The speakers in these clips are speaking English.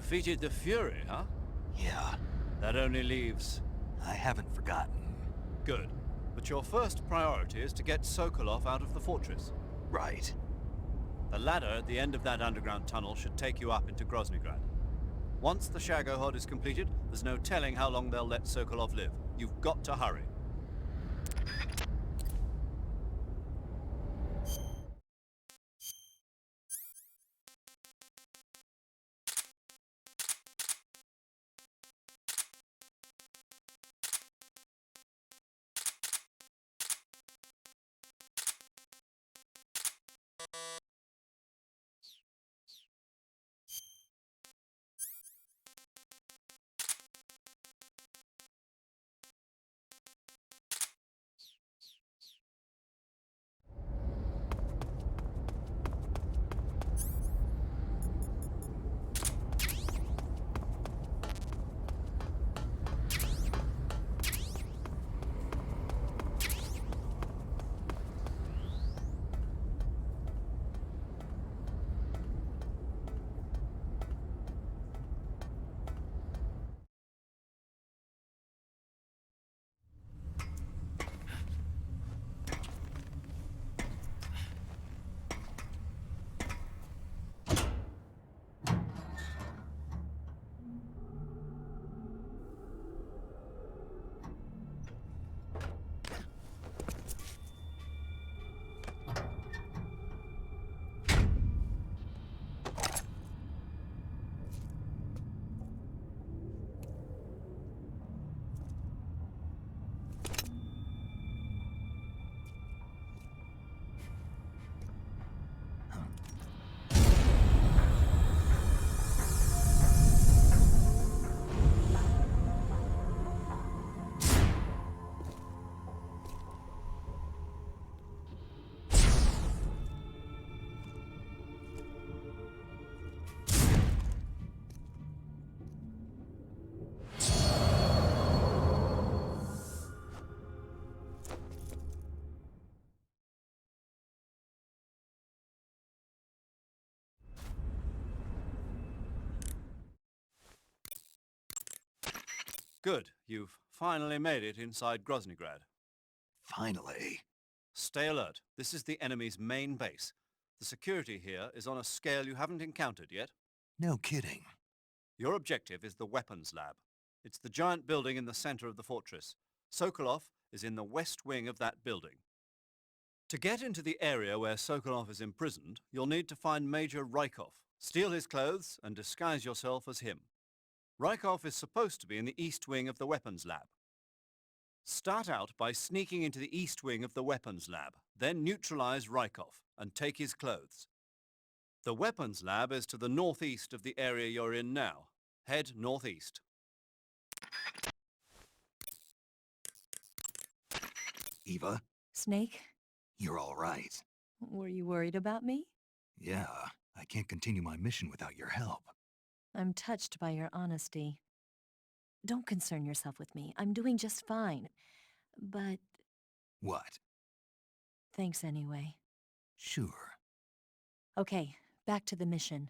Defeated the Fury, huh? Yeah, That only leaves... I haven't forgotten. Good. But your first priority is to get Sokolov out of the fortress. Right. The ladder at the end of that underground tunnel should take you up into Groznygrad. Once the Shagohod is completed, there's no telling how long they'll let Sokolov live. You've got to hurry. Good. You've finally made it inside Groznygrad. Finally. Stay alert. This is the enemy's main base. The security here is on a scale you haven't encountered yet. No kidding. Your objective is the weapons lab. It's the giant building in the center of the fortress. Sokolov is in the west wing of that building. To get into the area where Sokolov is imprisoned, you'll need to find Major Rykov, steal his clothes, and disguise yourself as him. Rykov is supposed to be in the east wing of the weapons lab. Start out by sneaking into the east wing of the weapons lab, then neutralize Rykov and take his clothes. The weapons lab is to the northeast of the area you're in now. Head northeast. Eva, Snake, you're all right. were you worried about me? Yeah, I can't continue my mission without your help. I'm touched by your honesty. Don't concern yourself with me. I'm doing just fine. But What? thanks anyway. Sure. Okay, back to the mission.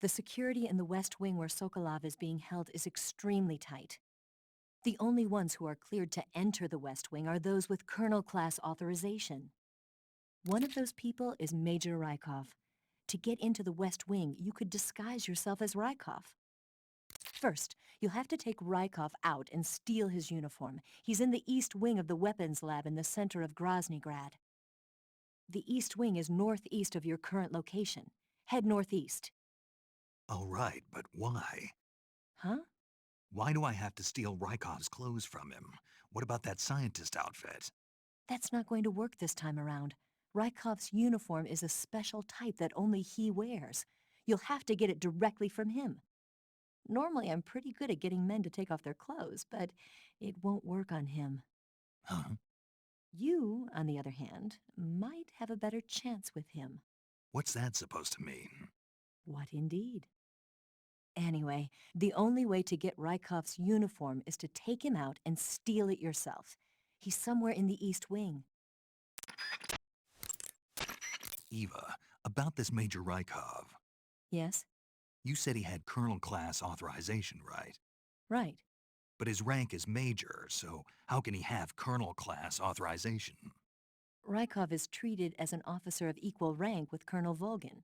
The security in the West Wing where Sokolov is being held is extremely tight. The only ones who are cleared to enter the West Wing are those with Colonel-class authorization. One of those people is Major Rykov. To get into the West Wing, you could disguise yourself as Rykov. First, you'll have to take Rykov out and steal his uniform. He's in the East Wing of the weapons lab in the center of Groznygrad. The East Wing is northeast of your current location. Head northeast. All right, but why? Huh? Why do I have to steal Rykov's clothes from him? What about that scientist outfit? That's not going to work this time around. Rykov's uniform is a special type that only he wears. You'll have to get it directly from him. Normally, I'm pretty good at getting men to take off their clothes, but it won't work on him. Huh? You, on the other hand, might have a better chance with him. What's that supposed to mean? What indeed? Anyway, the only way to get Rykov's uniform is to take him out and steal it yourself. He's somewhere in the East Wing. Eva, about this Major Rykov. Yes? You said he had colonel class authorization, right? Right. But his rank is major, so how can he have colonel class authorization? Rykov is treated as an officer of equal rank with Colonel Volgin.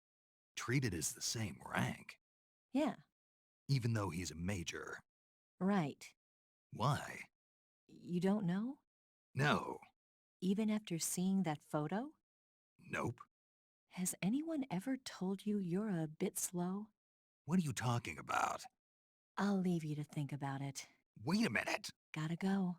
Treated as the same rank, Yeah, even though he's a major. right. Why? You don't know? No. Even after seeing that photo? Nope. Has anyone ever told you you're a bit slow? What are you talking about? I'll leave you to think about it. Wait a minute. Gotta go.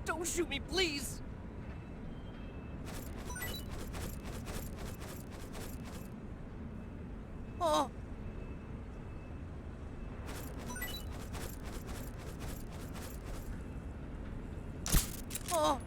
Don't shoot me, please! Oh! Oh!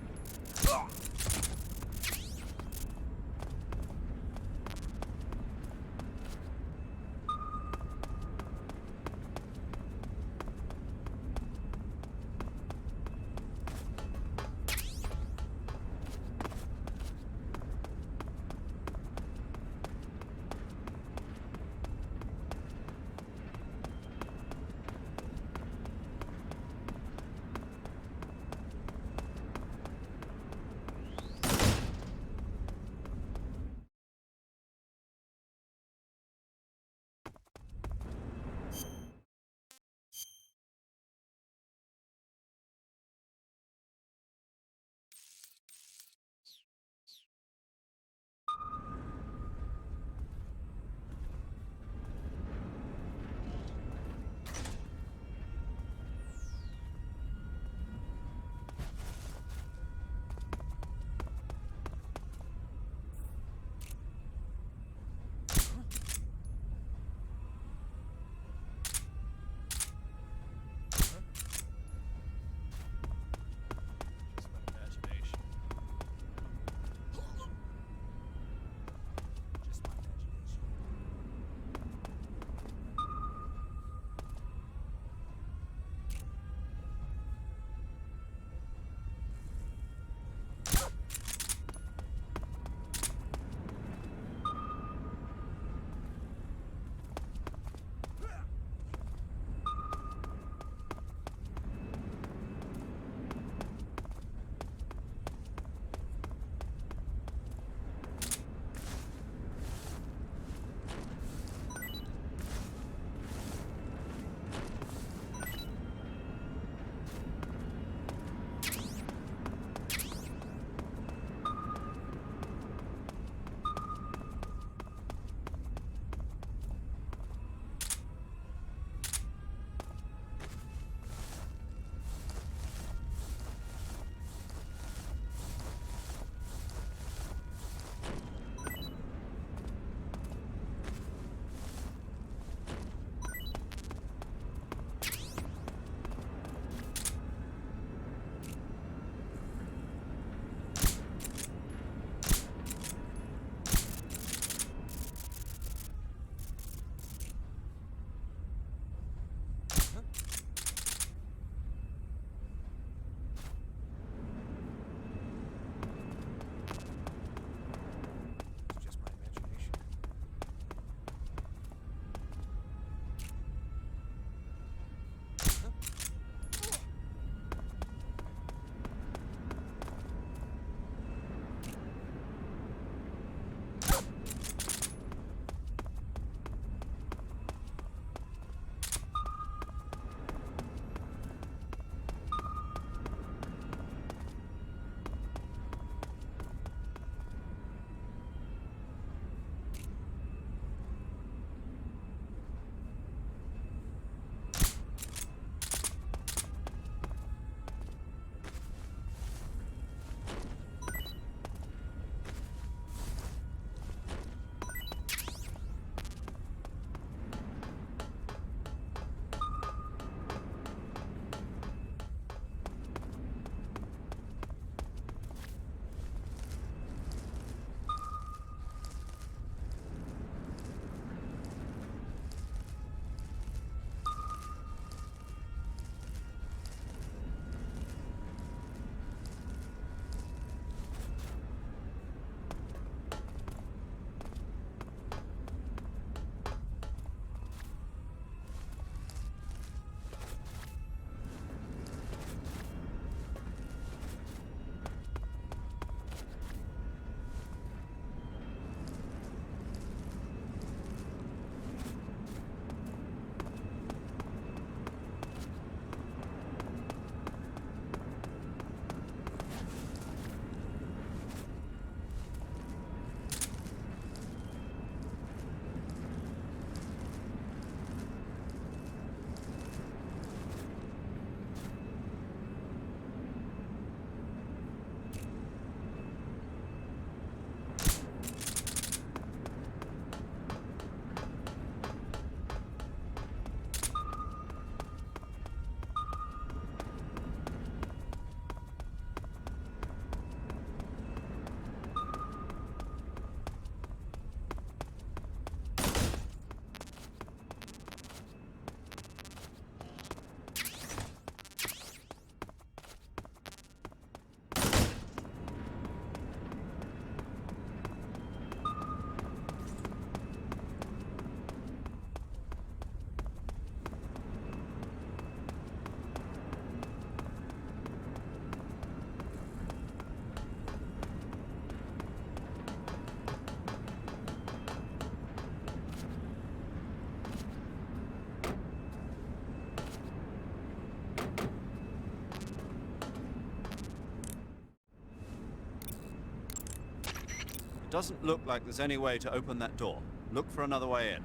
Doesn't look like there's any way to open that door. Look for another way in.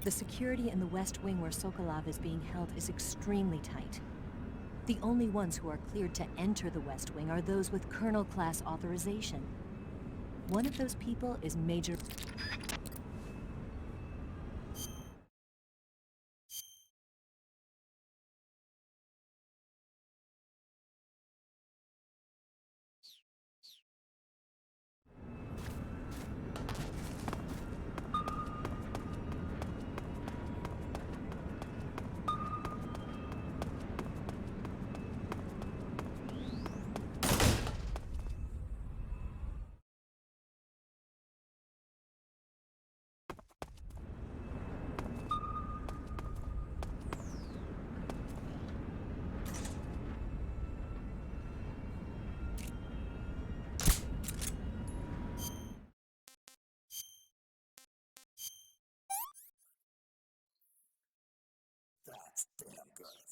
The security in the West Wing where Sokolov is being held is extremely tight. The only ones who are cleared to enter the West Wing are those with Colonel-class authorization. One of those people is Major... That's damn good.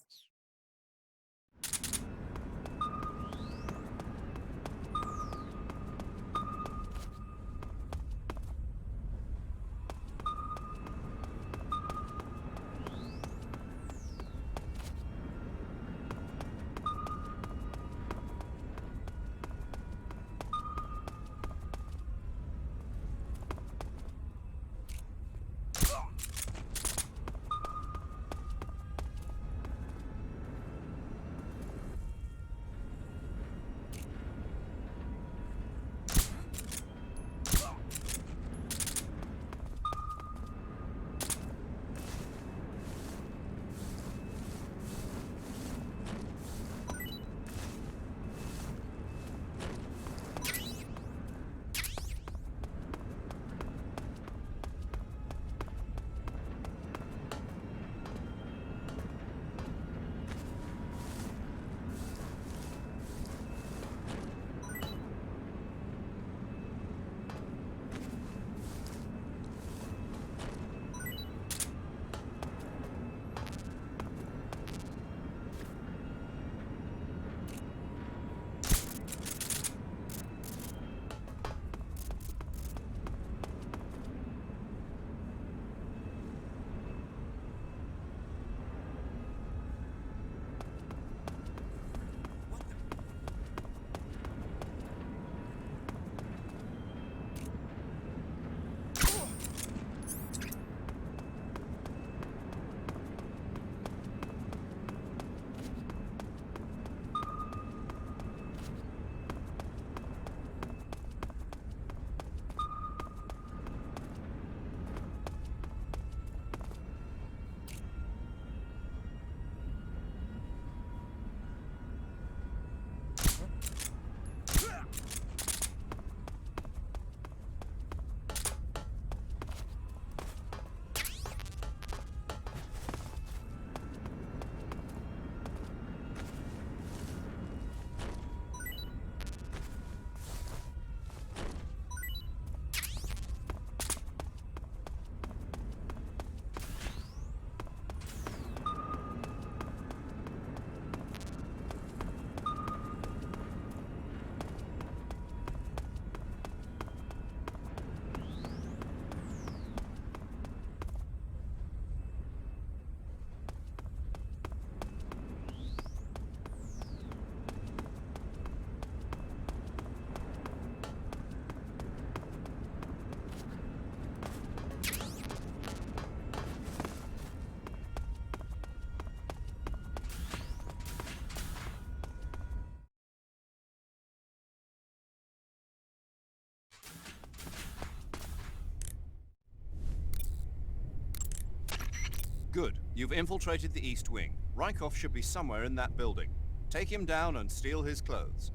Good. You've infiltrated the East Wing. Rykov should be somewhere in that building. Take him down and steal his clothes.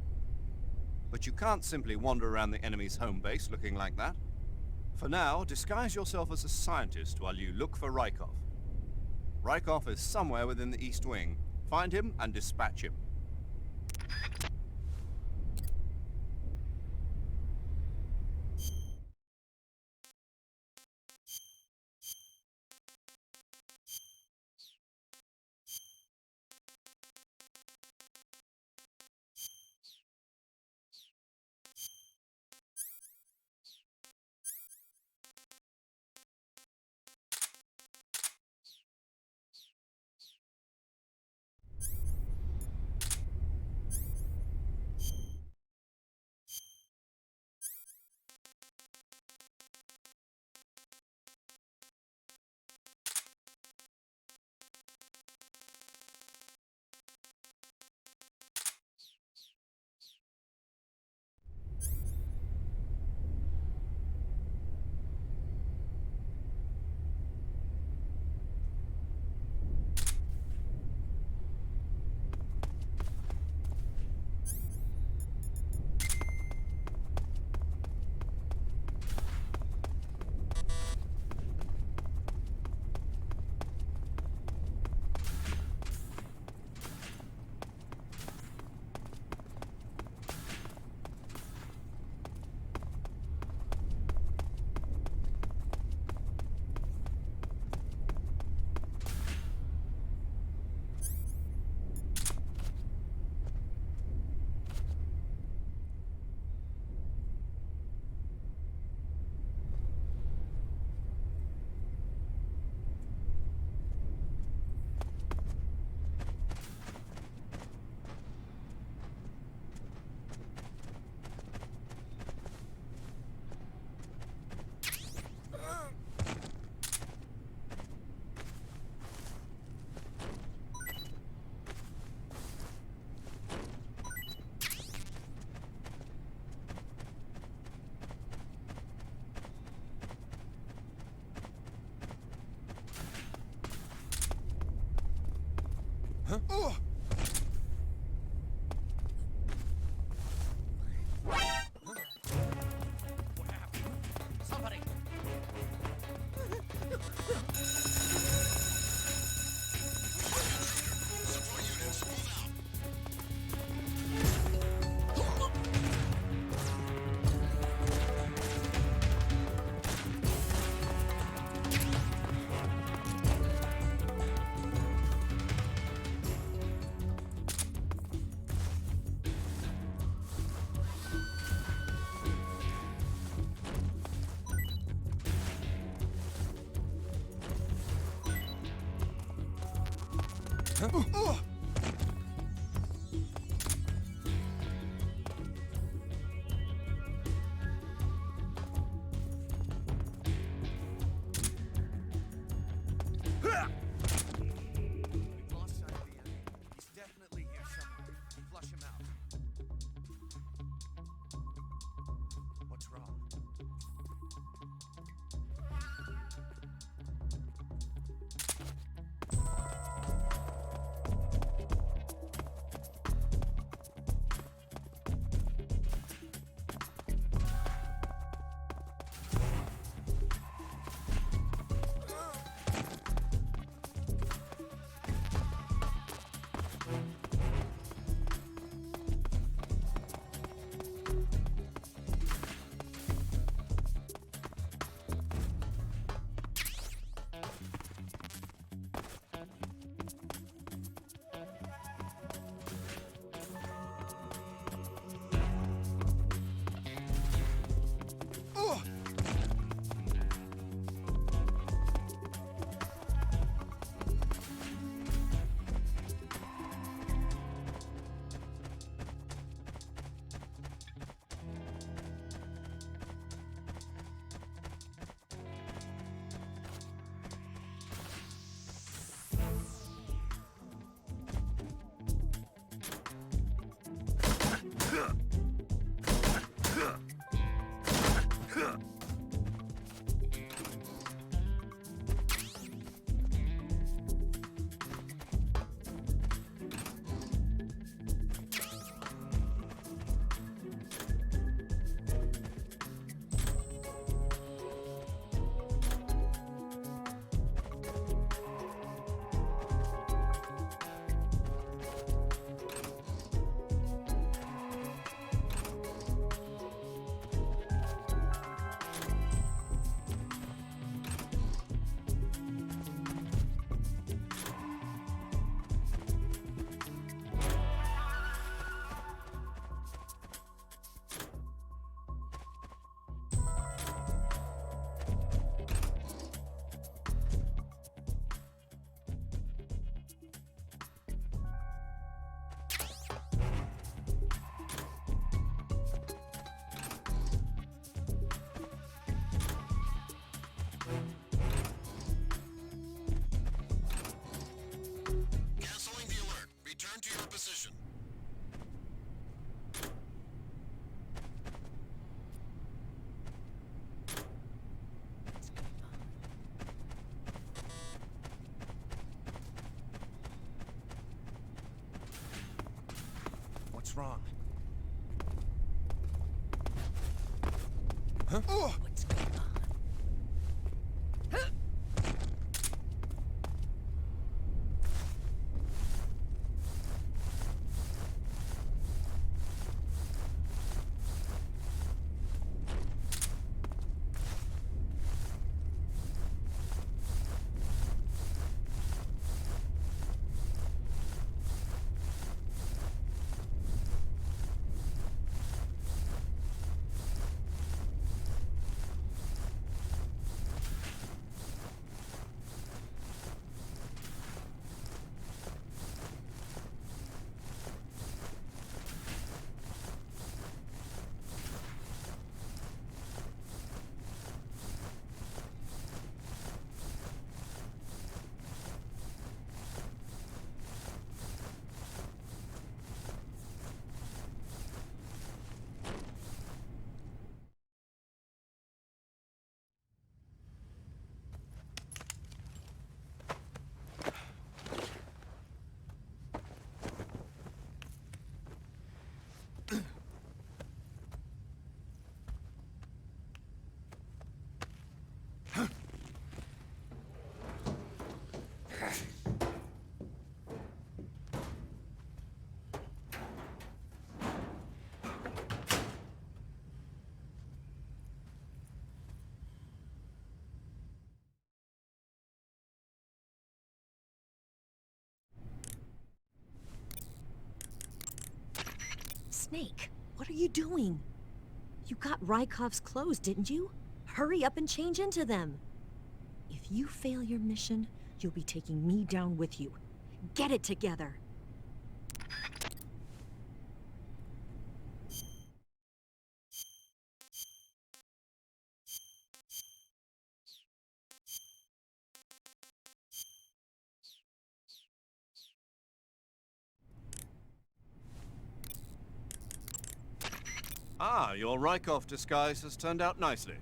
But you can't simply wander around the enemy's home base looking like that. For now, disguise yourself as a scientist while you look for Rykov. Rykov is somewhere within the East Wing. Find him and dispatch him. Lost sight of the enemy. He's definitely here somewhere. Flush him out. What's wrong? Canceling the alert. Return to your position. What's wrong? What's going on? Snake, what are you doing? You got Rykov's clothes, didn't you? Hurry up and change into them. If you fail your mission, you'll be taking me down with you. Get it together. Ah, your Rykov disguise has turned out nicely.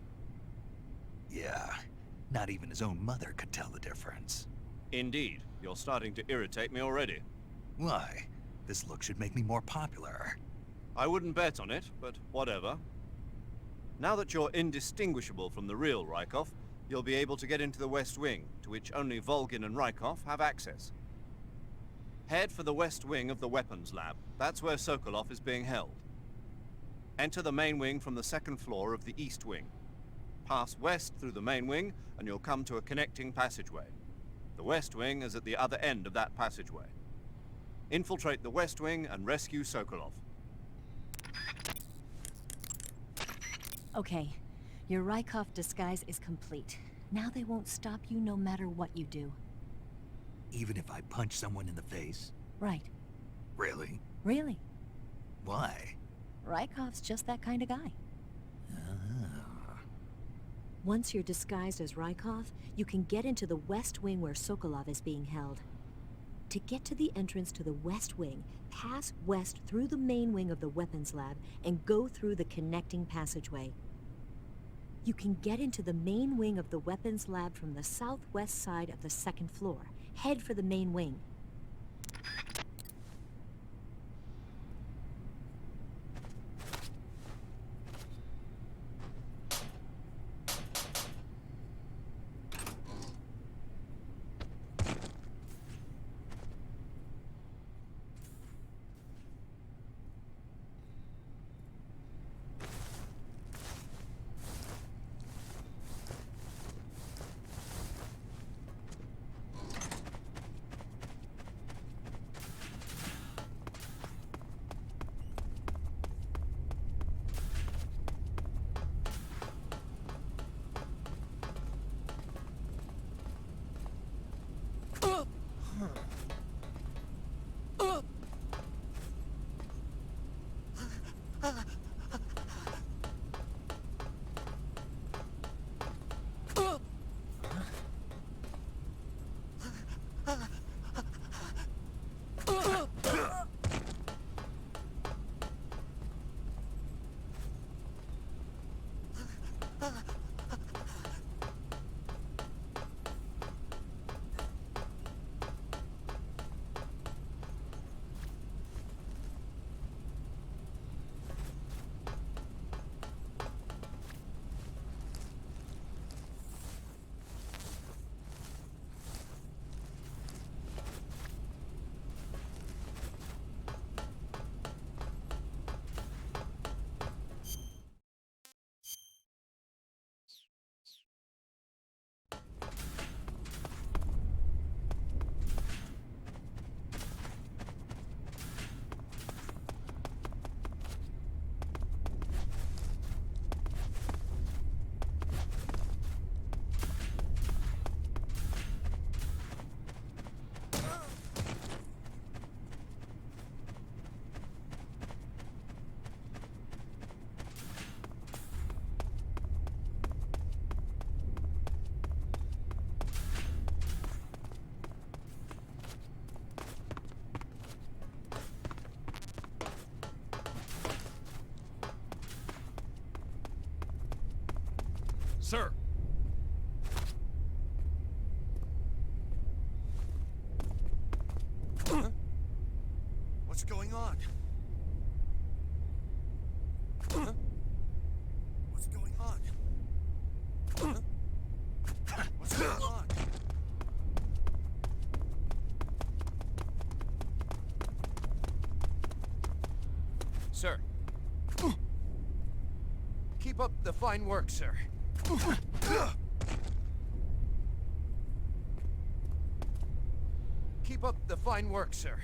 Yeah, not even his own mother could tell the difference. Indeed, you're starting to irritate me already. Why? This look should make me more popular. I wouldn't bet on it, but whatever. Now that you're indistinguishable from the real Rykov, you'll be able to get into the West Wing, to which only Volgin and Rykov have access. Head for the West Wing of the Weapons Lab. That's where Sokolov is being held. Enter the main wing from the second floor of the East Wing. Pass west through the main wing, and you'll come to a connecting passageway. The West Wing is at the other end of that passageway. Infiltrate the West Wing and rescue Sokolov. Okay, your Rykov disguise is complete. Now they won't stop you no matter what you do. Even if I punch someone in the face? Right. Really? Really. Why? Rykov's just that kind of guy. Ah. Once you're disguised as Rykov, you can get into the West Wing where Sokolov is being held. To get to the entrance to the West Wing, pass west through the main wing of the Weapons Lab and go through the connecting passageway. You can get into the main wing of the Weapons Lab from the southwest side of the second floor. Head for the main wing. Sir! Huh? What's going on? Huh? What's going on? Huh? What's going on? Sir. Keep up the fine work, sir. Keep up the fine work, sir.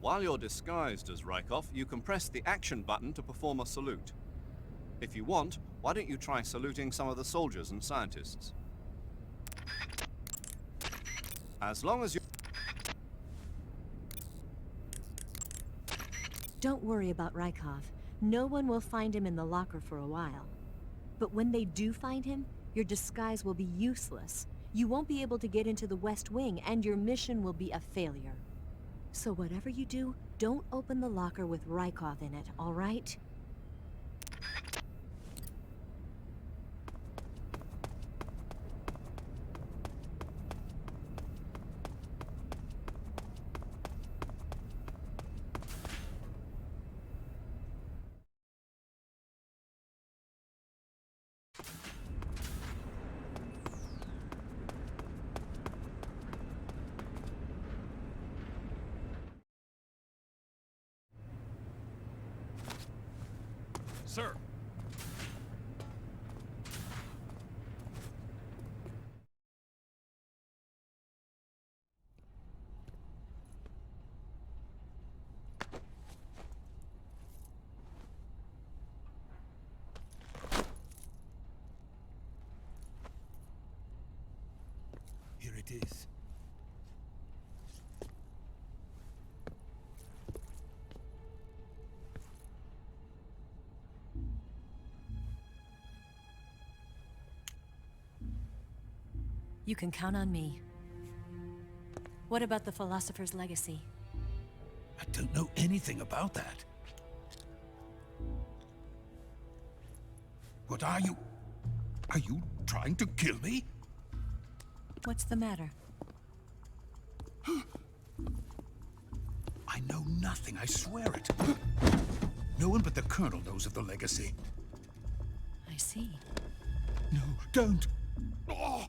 While you're disguised as Rykov, you can press the action button to perform a salute. If you want, why don't you try saluting some of the soldiers and scientists? As long as you... Don't worry about Rykov. No one will find him in the locker for a while. But when they do find him, your disguise will be useless. You won't be able to get into the West Wing, and your mission will be a failure. So whatever you do, don't open the locker with Rykov in it, all right? Sir! Here it is. You can count on me. What about the philosopher's legacy? I don't know anything about that. What are you? Are you trying to kill me? What's the matter? I know nothing, I swear it. No one but the Colonel knows of the legacy. I see. No, don't! Oh.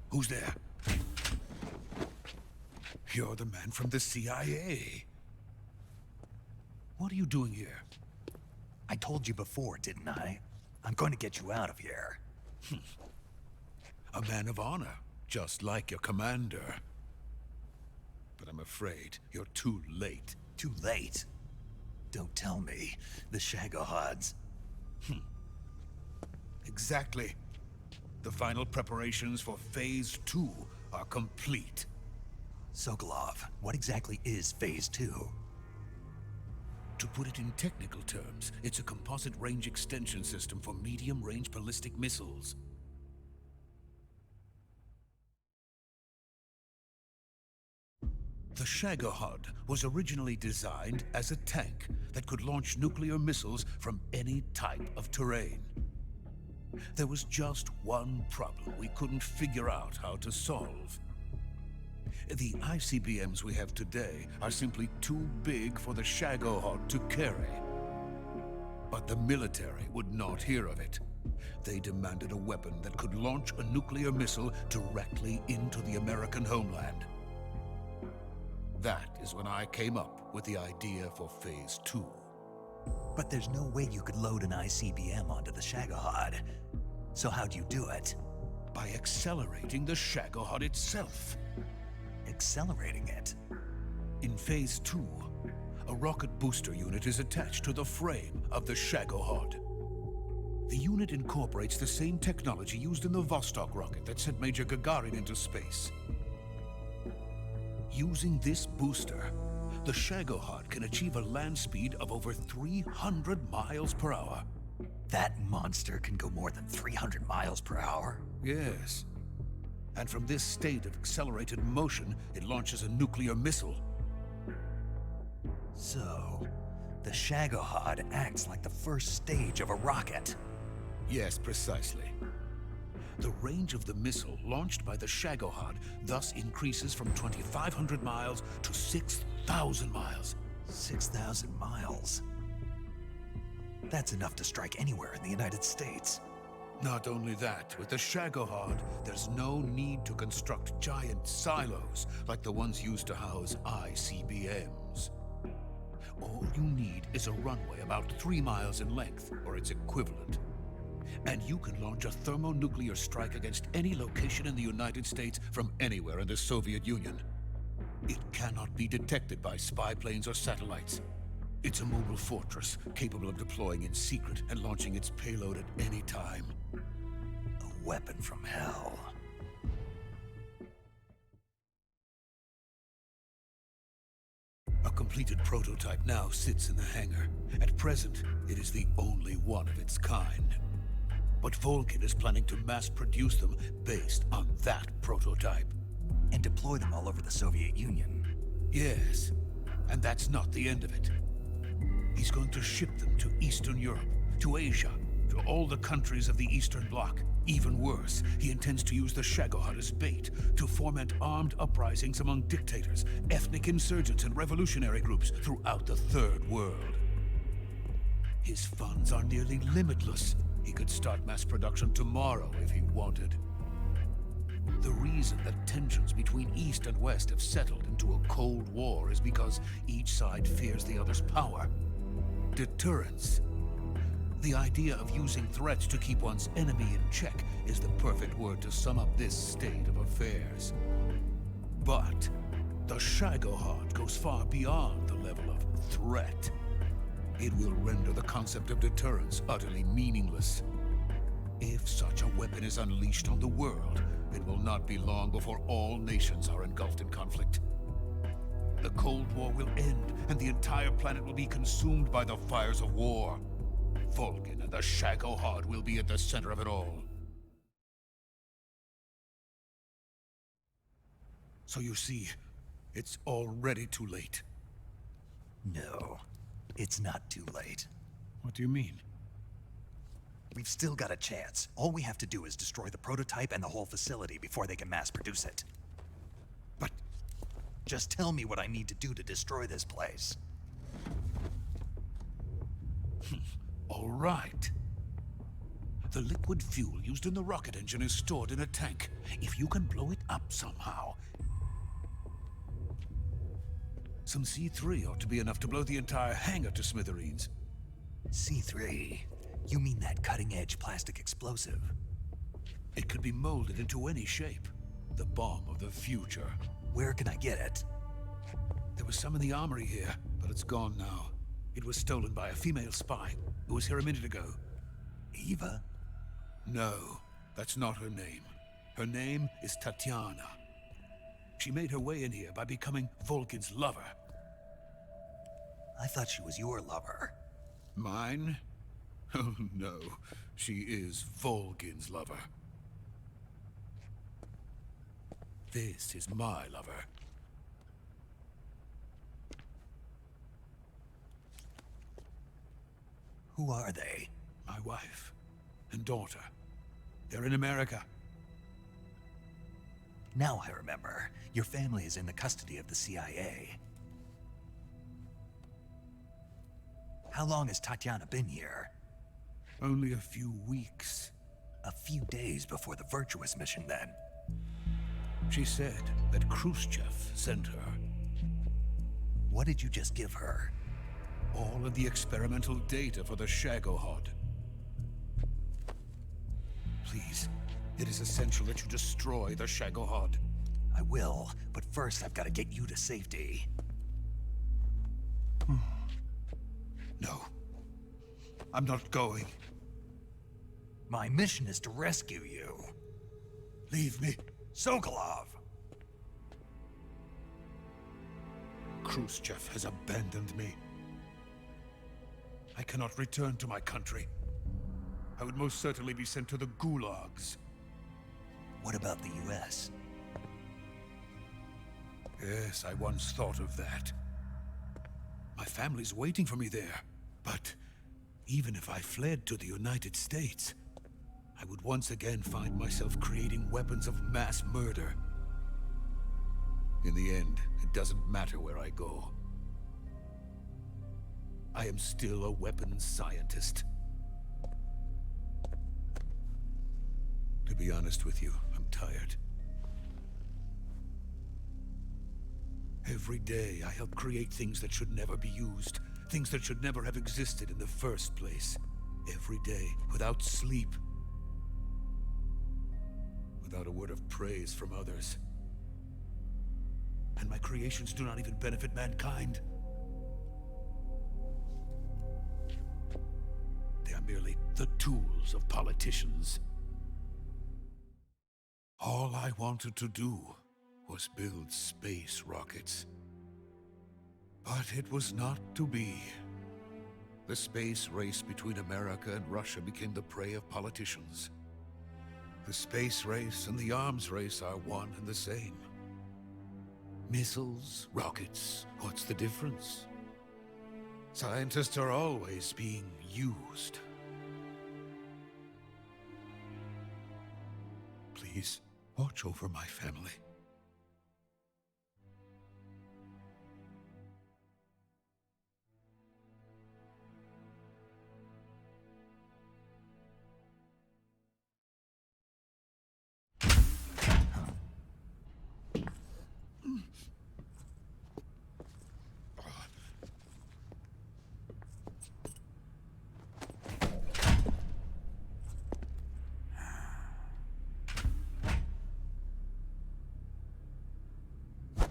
Who's there? You're the man from the CIA. What are you doing here? I told you before, didn't I? I'm going to get you out of here. A man of honor, just like your commander. But I'm afraid you're too late. Too late. Don't tell me. The Shagohods. Exactly. The final preparations for Phase 2 are complete. Sokolov, what exactly is Phase 2? To put it in technical terms, it's a composite range extension system for medium-range ballistic missiles. The Shagohod was originally designed as a tank that could launch nuclear missiles from any type of terrain. There was just one problem we couldn't figure out how to solve. The ICBMs we have today are simply too big for the Shagohod to carry. But the military would not hear of it. They demanded a weapon that could launch a nuclear missile directly into the American homeland. That is when I came up with the idea for Phase 2. But there's no way you could load an ICBM onto the Shagohod. So how'd you do it? By accelerating the Shagohod itself. Accelerating it? In Phase 2, a rocket booster unit is attached to the frame of the Shagohod. The unit incorporates the same technology used in the Vostok rocket that sent Major Gagarin into space. Using this booster, the Shagohod can achieve a land speed of over 300 miles per hour. That monster can go more than 300 miles per hour? Yes. And from this state of accelerated motion, it launches a nuclear missile. So, the Shagohod acts like the first stage of a rocket. Yes, precisely. The range of the missile launched by the Shagohod thus increases from 2,500 miles to 6,000 miles. 6,000 miles. That's enough to strike anywhere in the United States. Not only that, with the Shagohod, there's no need to construct giant silos like the ones used to house ICBMs. All you need is a runway about 3 miles in length, or its equivalent. And you can launch a thermonuclear strike against any location in the United States from anywhere in the Soviet Union. It cannot be detected by spy planes or satellites. It's a mobile fortress capable of deploying in secret and launching its payload at any time. A weapon from hell. A completed prototype now sits in the hangar. At present, it is the only one of its kind. But Volgin is planning to mass produce them based on that prototype. And deploy them all over the Soviet Union. Yes, and that's not the end of it. He's going to ship them to Eastern Europe, to Asia, to all the countries of the Eastern Bloc. Even worse, he intends to use the Shagohod as bait to foment armed uprisings among dictators, ethnic insurgents, and revolutionary groups throughout the Third World. His funds are nearly limitless. He could start mass production tomorrow if he wanted. The reason that tensions between East and West have settled into a Cold War is because each side fears the other's power. Deterrence. The idea of using threats to keep one's enemy in check is the perfect word to sum up this state of affairs. But the Shagohod goes far beyond the level of threat. It will render the concept of deterrence utterly meaningless. If such a weapon is unleashed on the world, it will not be long before all nations are engulfed in conflict. The Cold War will end, and the entire planet will be consumed by the fires of war. Volgin and the Shagohod will be at the center of it all. So you see, it's already too late. No, it's not too late. What do you mean? We've still got a chance. All we have to do is destroy the prototype and the whole facility before they can mass produce it. But just tell me what I need to do to destroy this place. all right. The liquid fuel used in the rocket engine is stored in a tank. If you can blow it up somehow, some C3 ought to be enough to blow the entire hangar to smithereens. C3? You mean that cutting-edge plastic explosive? It could be molded into any shape. The bomb of the future. Where can I get it? There was some in the armory here, but it's gone now. It was stolen by a female spy who was here a minute ago. Eva? No, that's not her name. Her name is Tatiana. She made her way in here by becoming Volgin's lover. I thought she was your lover. Mine? Oh no, she is Volgin's lover. This is my lover. Who are they? My wife and daughter. They're in America. Now I remember. Your family is in the custody of the CIA. How long has Tatiana been here? Only a few weeks. A few days before the Virtuous mission, then. She said that Khrushchev sent her. What did you just give her? All of the experimental data for the Shagohod. Please, it is essential that you destroy the Shagohod. I will, but first I've got to get you to safety. No. I'm not going. My mission is to rescue you. Leave me. Sokolov! Khrushchev has abandoned me. I cannot return to my country. I would most certainly be sent to the gulags. What about the US? Yes, I once thought of that. My family's waiting for me there. But even if I fled to the United States, I would once again find myself creating weapons of mass murder. In the end, it doesn't matter where I go. I am still a weapons scientist. To be honest with you, I'm tired. Every day, I help create things that should never be used. Things that should never have existed in the first place. Every day, without sleep. Without a word of praise from others. And my creations do not even benefit mankind. They are merely the tools of politicians. All I wanted to do was build space rockets. But it was not to be. The space race between America and Russia became the prey of politicians. The space race and the arms race are one and the same. Missiles, rockets, what's the difference? Scientists are always being used. Please, watch over my family.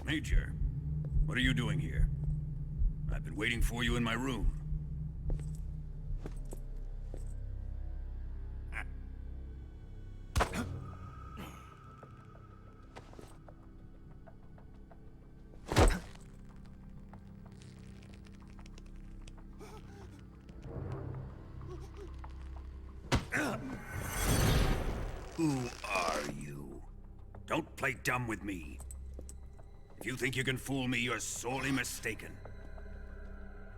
Major, what are you doing here? I've been waiting for you in my room. Who are you? Don't play dumb with me. If you think you can fool me, you're sorely mistaken.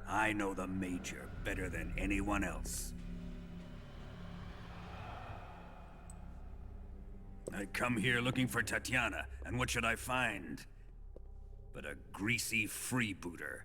I know the Major better than anyone else. I come here looking for Tatiana, and what should I find? But a greasy freebooter.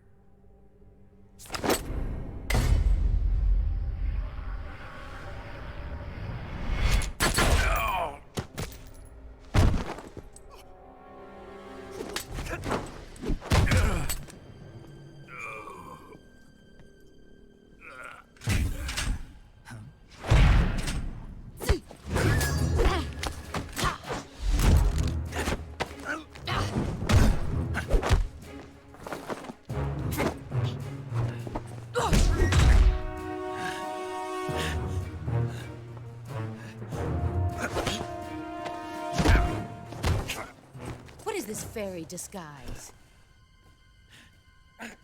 This fairy disguise.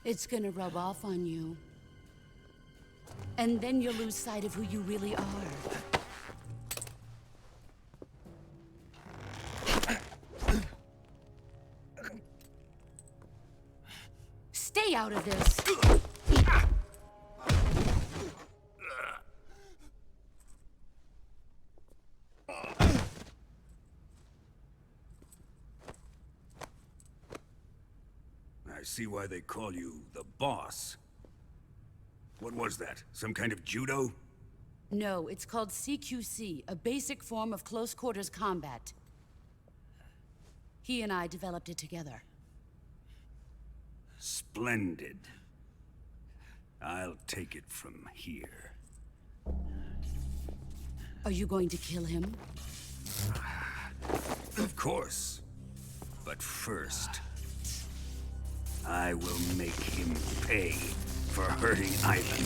It's gonna rub off on you. And then you'll lose sight of who you really are. Stay out of this! I see why they call you the boss. What was that? Some kind of judo? No, it's called CQC, a basic form of close-quarters combat. He and I developed it together. Splendid. I'll take it from here. Are you going to kill him? Of course. But first, I will make him pay for hurting Ivan.